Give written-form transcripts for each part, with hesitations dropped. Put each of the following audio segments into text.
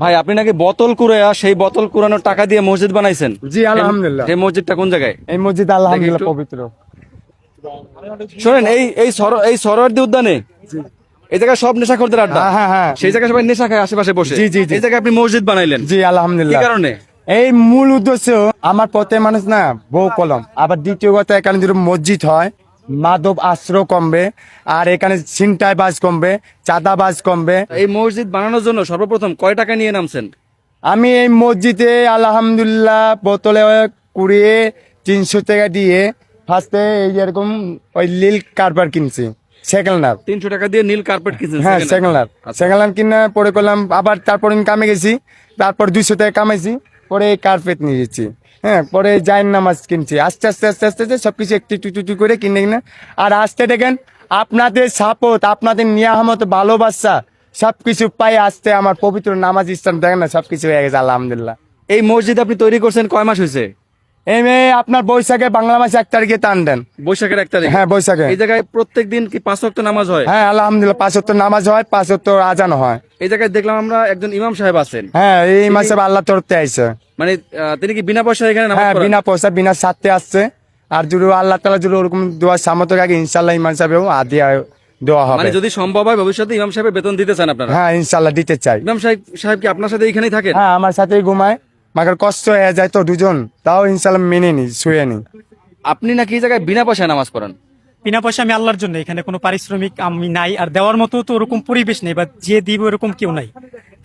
ভাই আপনি নাকি বোতল কুড়াইয়া সেই বোতল কুড়ানোর টাকা দিয়ে মসজিদ বানাইছেন? জি আলহামদুলিল্লাহ। এই মসজিদটা কোন জায়গায়? এই মসজিদ আলহামদুলিল্লাহ একটু। পবিত্র। শোনেন, এই সরোয়ার্দী উদ্যানে এই জায়গায় সব নেশাখোরদের আড্ডা। হ্যাঁ, হ্যাঁ। সেই জায়গায় সবাই নেশা খায় আশেপাশে বসে। জি, জি, জি। এই জায়গায় আপনি মসজিদ বানাইলেন জি কি আলহামদুলিল্লাহ। কারণে? এই মূল উদ্দেশ্য আমার প্রত্যেক মানুষ না বউ কলম, আবার দ্বিতীয় কথা এখানে যদি মসজিদ হয় মাদব আশ্রয় কমবে, আর এখানে ছিনতাই বাজ কমবে, চাঁদাবাজ কমবে। এই মসজিদ বানানোর জন্য সর্বপ্রথম কয় টাকা নিয়ে নামছেন? আমি এই মসজিদে আলহামদুলিল্লাহ বোতলে কুড়িয়ে 300 টাকা দিয়ে ফার্স্টে এই যেরকম ওই লীল কারবার কিনছি সেকেন্ড হাফ। 300 টাকা দিয়ে নীল কার্পেট কিনছেন? হ্যাঁ second second hand? Half, second half কিনে পরে করলাম, আবার তারপর আমি কামে গেছি, তারপর 200 টাকা কামাইছি, পরে এই কার্পেট নিয়ে গেছি। হ্যাঁ, পরে জাইন নামাজ কিনছি, আস্তে আস্তে আস্তে আস্তে আস্তে সবকিছু একটু একটু একটু করে কিনে কিনে। আর আসতে দেখেন আপনাদের সাপোর্ট, আপনাদের নিয়ামত, ভালোবাসা সবকিছু পাই আসতে আমার পবিত্র নামাজ ইসলাম দেখেন না সবকিছু হয়ে গেছে আলহামদুলিল্লাহ। এই মসজিদ আপনি তৈরি করছেন কয় মাস হয়েছে? এই মেয়ে আপনার বৈশাখে বাংলা মাস 1 তারিখে টান দেন। বৈশাখের 1 তারিখ? হ্যাঁ বৈশাখে। এই জায়গায় প্রত্যেক দিন কি 5 ওয়াক্ত নামাজ হয়? হ্যাঁ আলহামদুলিল্লাহ 5 ওয়াক্ত নামাজ হয়, 5 ওয়াক্ত আজান হয়। এই জায়গায় দেখলাম আমরা একজন ইমাম সাহেব আছেন। হ্যাঁ এই মাসে আল্লাহ তরফতে আইছে। মানে তিনি কি বিনা পয়সায় এখানে নামাজ হ্যাঁ পড়ান? বিনা পয়সা বিনা স্বার্থে আসছে। আর যদি আল্লাহ তাআলা যদি ওরকম দোয়া সামর্থ্য রাখে ইনশাআল্লাহ ইমাম সাহেবেও আদিয়া দোয়া হবে। মানে যদি সম্ভব হয় ভবিষ্যতে ইমাম সাহেবের বেতন দিতে চান আপনারা? হ্যাঁ ইনশাআল্লাহ দিতে চাই। ইমাম সাহেব কি আপনার সাথে এখানেই থাকেন? হ্যাঁ আমার সাথেই ঘুমায়, মাকে কষ্ট হয়ে যায় তো দুজন, তাও ইনশাআল্লাহ মেনে নি, শুয়ে নি। আপনি নাকি এই জায়গায় বিনা পয়সায় নামাজ পড়ান? বিনা পয়সা আমি আল্লাহর জন্য, এখানে কোনো পারিশ্রমিক আমি নাই, আর দেওয়ার মতো তো ওরকম পরিবেশ নেই বা যে দিব এরকম কেউ নাই,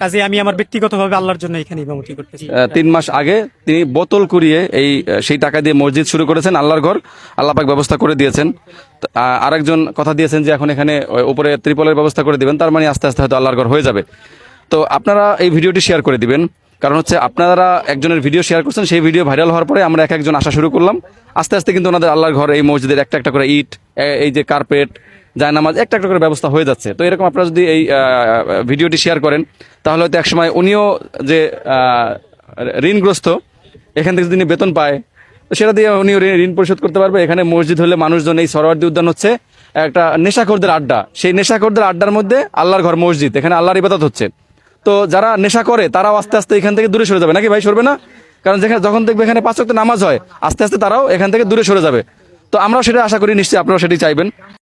কাজে আমি আমার ব্যক্তিগতভাবে আল্লাহর জন্য এখানে ইমামতি করতেছি। 3 মাস আগে তিনি বোতল কুড়িয়ে সেই টাকা দিয়ে মসজিদ শুরু করেছেন, আল্লাহর ঘর আল্লাহ পাক ব্যবস্থা করে দিয়েছেন। আরেকজন কথা দিয়েছেন যে এখন এখানে উপরে ত্রিপলের ব্যবস্থা করে দিবেন, তার মানে আস্তে আস্তে হয়তো আল্লাহর ঘর হয়ে যাবে। তো আপনারা এই ভিডিওটি শেয়ার করে দিবেন, কারণ হচ্ছে আপনারা একজনের ভিডিও শেয়ার করছেন, সেই ভিডিও ভাইরাল হওয়ার পরে আমরা এক একজন আসা শুরু করলাম। আস্তে আস্তে কিন্তু ওনাদের আল্লাহর ঘর এই মসজিদের একটা একটা করে ইট, এই যে কার্পেট, জায়নামাজ একটা একটা করে ব্যবস্থা হয়ে যাচ্ছে। তো এরকম আপনারা যদি এই ভিডিওটি শেয়ার করেন তাহলে হয়তো একসময় উনিও যে ঋণগ্রস্ত, এখান থেকে যদি বেতন পায় তো সেটা দিয়ে উনিও ঋণ পরিশোধ করতে পারবে। এখানে মসজিদ হলে মানুষজন, এই সরোয়ার্দী উদ্যান হচ্ছে একটা নেশাখোরদের আড্ডা, সেই নেশাখোরদের আড্ডার মধ্যে আল্লাহর ঘর মসজিদ, এখানে আল্লাহর ইবাদত হচ্ছে। তো যারা নেশা করে তারাও আস্তে আস্তে এখান থেকে দূরে সরে যাবে, নাকি ভাই সরবে না? কারণ যখন দেখবে এখানে 5 ওয়াক্ত নামাজ হয় আস্তে আস্তে তারাও এখান থেকে দূরে সরে যাবে। তো আমরাও সেটা আশা করি, নিশ্চয়ই আপনারাও সেটাই চাইবেন।